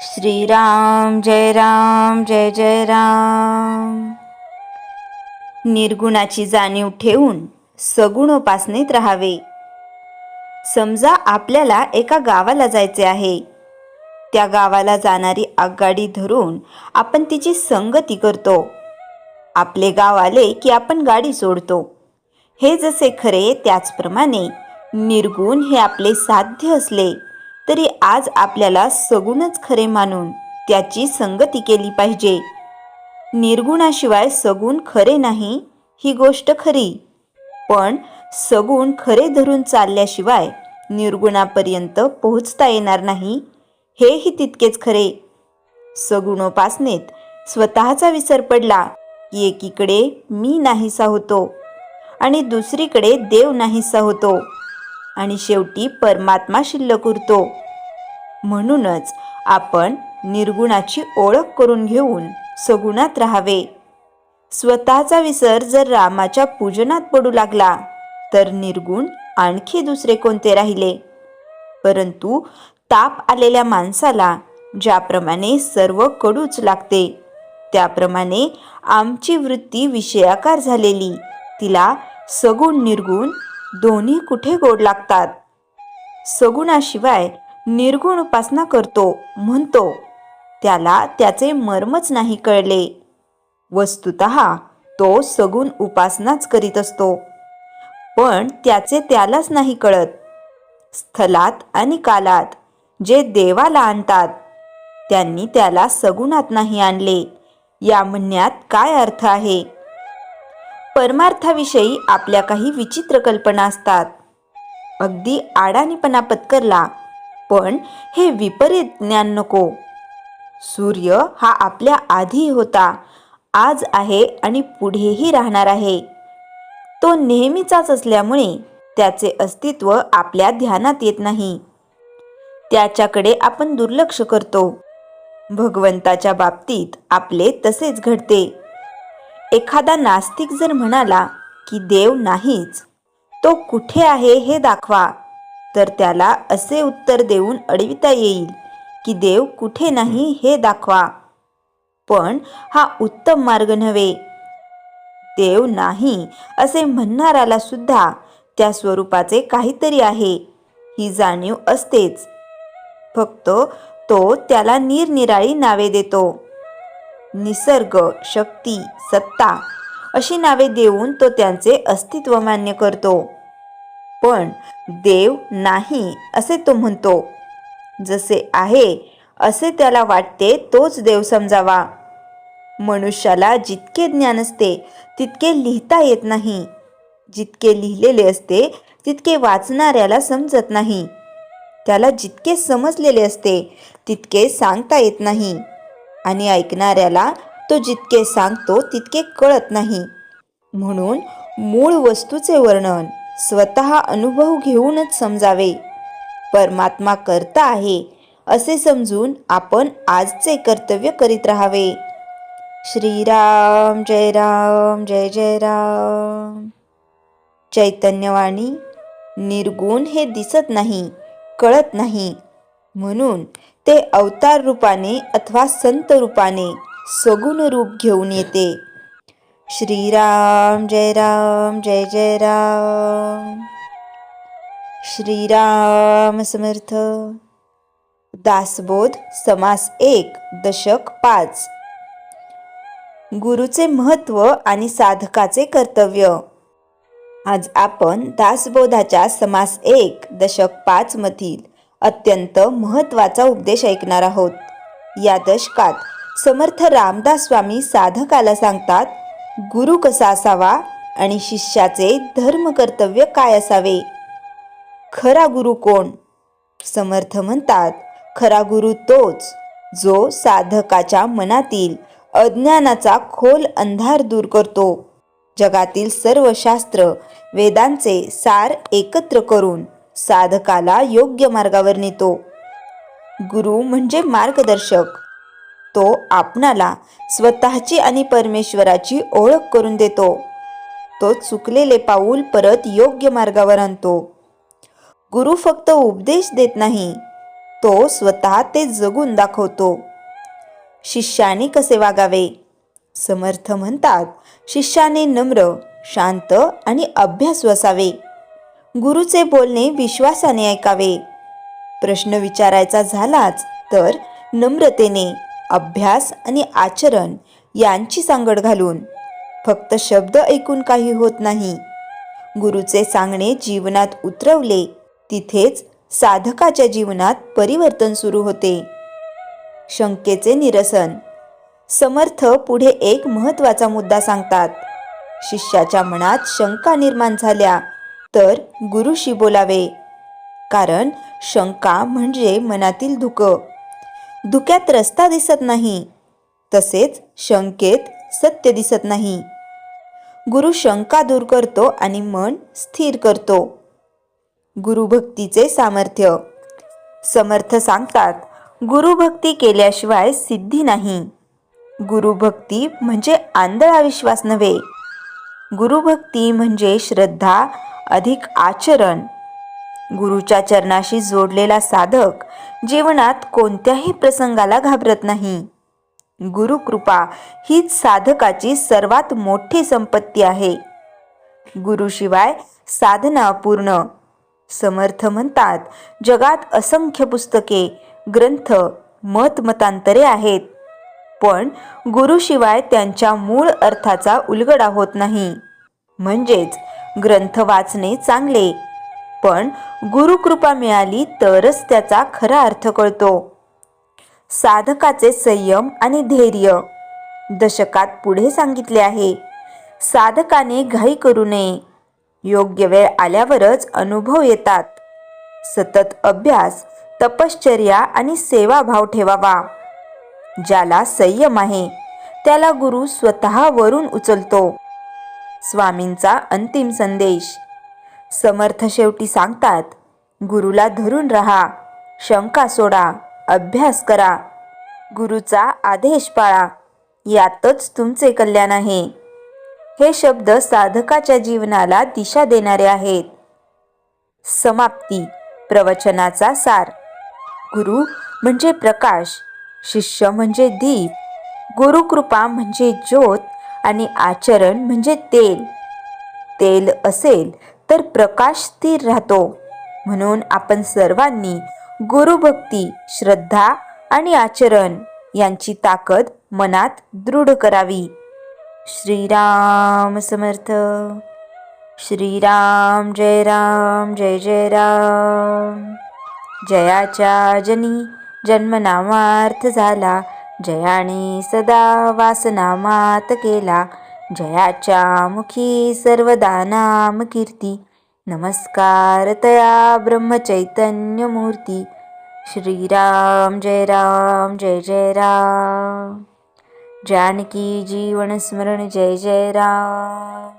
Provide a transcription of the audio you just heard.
श्रीराम जय जय राम। निर्गुणाची जाणीव ठेवून सगुणोपासनेत राहावे। समजा आपल्याला एका गावाला जायचे आहे. त्या गावाला जाणारी आगगाडी धरून आपण तिची संगती करतो. आपले गाव आले की आपण गाडी सोडतो. हे जसे खरे त्याचप्रमाणे निर्गुण हे आपले साध्य असले तरी आज आपल्याला सगुणच खरे मानून त्याची संगती केली पाहिजे. निर्गुणाशिवाय सगुण खरे नाही ही गोष्ट खरी, पण सगुण खरे धरून चालल्याशिवाय निर्गुणापर्यंत पोहोचता येणार नाही हेही तितकेच खरे. सगुणोपासनेत स्वतःचा विसर पडला की एकीकडे मी नाहीसा होतो आणि दुसरीकडे देव नाहीसा होतो आणि शेवटी परमात्मा शिल्लक उरतो. म्हणूनच आपण निर्गुणाची ओळख करून घेऊन सगुणात राहावे. स्वतःचा विसर जर रामाच्या पूजनात पडू लागला तर निर्गुण आणखी दुसरे कोणते राहिले. परंतु ताप आलेल्या माणसाला ज्याप्रमाणे सर्व कडूच लागते त्याप्रमाणे आमची वृत्ती विषयाकार झालेली तिला सगुण निर्गुण दोन्ही कुठे गोड लागतात. सगुणाशिवाय निर्गुण उपासना करतो म्हणतो त्याला त्याचे मर्मच नाही कळले. वस्तुतः तो सगुण उपासनाच करीत असतो, पण त्याचे त्यालाच नाही कळत. स्थलात आणि कालात जे देवाला आणतात त्यांनी त्याला सगुणात नाही आणले या म्हणण्यात काय अर्थ आहे. परमार्थाविषयी आपल्या काही विचित्र कल्पना असतात. अगदी आडाणीपणा पत्करला, पण हे विपरीत ज्ञान नको. सूर्य हा आपल्या आधी होता, आज आहे आणि पुढेही राहणार आहे. तो नेहमीचाच असल्यामुळे त्याचे अस्तित्व आपल्या ध्यानात येत नाही. त्याच्याकडे आपण दुर्लक्ष करतो. भगवंताच्या बाबतीत आपले तसेच घडते. एखादा नास्तिक जर म्हणाला की देव नाहीच, तो कुठे आहे हे दाखवा, तर त्याला असे उत्तर देऊन अडविता येईल की देव कुठे नाही हे दाखवा. पण हा उत्तम मार्ग नव्हे. देव नाही असे म्हणणाऱ्याला सुद्धा त्या स्वरूपाचे काहीतरी आहे ही जाणीव असतेच. फक्त तो त्याला निरनिराळी नावे देतो. निसर्ग, शक्ती, सत्ता अशी नावे देऊन तो त्यांचे अस्तित्व मान्य करतो. पण देव नाही असे तो म्हणतो. जसे आहे असे त्याला वाटते तोच देव समजावा. मनुष्याला जितके ज्ञान असते तितके लिहिता येत नाही. जितके लिहिलेले असते तितके वाचणाऱ्याला समजत नाही. त्याला जितके समजलेले असते तितके सांगता येत नाही आणि ऐकणाऱ्याला तो जितके सांगतो तितके कळत नाही. म्हणून मूळ वस्तूचे वर्णन स्वतः अनुभव घेऊनच समजावे. परमात्मा करता आहे असे समजून आपण आजचे कर्तव्य करीत राहावे. श्रीराम जय जय राम. चैतन्यवाणी. निर्गुण हे दिसत नाही, कळत नाही, म्हणून ते अवतार रूपाने अथवा संत रूपाने सगुण रूप घेऊन येते. श्रीराम जय जय राम. श्रीराम समर्थ. दासबोध समास 1 दशक 5. गुरुचे महत्त्व आणि साधकाचे कर्तव्य. आज आपण दासबोधाच्या समास 1 दशक 5 मधील अत्यंत महत्त्वाचा उपदेश ऐकणार आहोत. या दशकात समर्थ रामदास स्वामी साधकाला सांगतात गुरु कसा असावा आणि शिष्याचे धर्म कर्तव्य काय असावे. खरा गुरु कोण? समर्थ म्हणतात खरा गुरु तोच जो साधकाच्या मनातील अज्ञानाचा खोल अंधार दूर करतो. जगातील सर्व शास्त्र वेदांचे सार एकत्र करून साधकाला योग्य मार्गावर नेतो. गुरु म्हणजे मार्गदर्शक. तो आपणाला स्वतःची आणि परमेश्वराची ओळख करून देतो. तो चुकलेले पाऊल परत योग्य मार्गावर आणतो. गुरु फक्त उपदेश देत नाही, तो स्वतः ते जगून दाखवतो. शिष्याने कसे वागावे? समर्थ म्हणतात, शिष्याने नम्र, शांत आणि अभ्यासू असावे. गुरुचे बोलणे विश्वासाने ऐकावे. प्रश्न विचारायचा झालाच तर नम्रतेने, अभ्यास आणि आचरण यांची सांगड घालून. फक्त शब्द ऐकून काही होत नाही. गुरुचे सांगणे जीवनात उतरवले तिथेच साधकाच्या जीवनात परिवर्तन सुरू होते. शंकेचे निरसन. समर्थ पुढे एक महत्त्वाचा मुद्दा सांगतात. शिष्याच्या मनात शंका निर्माण झाल्या तर गुरुशी बोलावे. कारण शंका म्हणजे मनातील धुकं. धुक्यात रस्ता दिसत नाही, तसेच शंकेत सत्य दिसत नाही. गुरु शंका दूर करतो आणि मन स्थिर करतो. गुरुभक्तीचे सामर्थ्य. समर्थ सांगतात, गुरुभक्ती केल्याशिवाय सिद्धी नाही. गुरुभक्ती म्हणजे आंधळा विश्वास नव्हे. गुरुभक्ती म्हणजे श्रद्धा अधिक आचरण. गुरुच्या चरणाशी जोडलेला साधक जीवनात कोणत्याही प्रसंगाला घाबरत नाही. गुरुकृपा हीच साधकाची सर्वात मोठी संपत्ती आहे. गुरुशिवाय साधना अपूर्ण. समर्थ म्हणतात, जगात असंख्य पुस्तके, ग्रंथ, मतांतरे आहेत, पण गुरुशिवाय त्यांच्या मूळ अर्थाचा उलगडा होत नाही. म्हणजेच ग्रंथ वाचणे चांगले, पण गुरुकृपा मिळाली तरच त्याचा खरा अर्थ कळतो. साधकाचे संयम आणि धैर्य. दशकात पुढे सांगितले आहे, साधकाने घाई करू नये. योग्य वेळ आल्यावरच अनुभव येतात. सतत अभ्यास, तपश्चर्या आणि सेवाभाव ठेवावा. ज्याला संयम आहे त्याला गुरु स्वतः वरून उचलतो. स्वामींचा अंतिम संदेश. समर्थ शेवटी सांगतात, गुरुला धरून राहा, शंका सोडा, अभ्यास करा, गुरुचा आदेश पाळा, यातच तुमचे कल्याण आहे. हे शब्द साधकाच्या जीवनाला दिशा देणारे आहेत. समाप्ती. प्रवचनाचा सार. गुरु म्हणजे प्रकाश, शिष्य म्हणजे दीप, गुरुकृपा म्हणजे ज्योत आणि आचरण म्हणजे तेल. तेल असेल तर प्रकाश स्थिर राहतो. म्हणून आपण सर्वांनी गुरुभक्ती, श्रद्धा आणि आचरण यांची ताकद मनात दृढ करावी. श्रीराम समर्थ. श्रीराम जय राम जय जय राम. जयाच्या जनी जन्मनामार्थ झाला, जयाने सदा वासनामात केला. जयाच्या मुखी सर्वदा नाम कीर्ती, नमस्कार तया ब्रह्मचैतन्य मूर्ती. श्रीराम जय राम जय जय राम. जानकी जीवन स्मरण जय जय राम.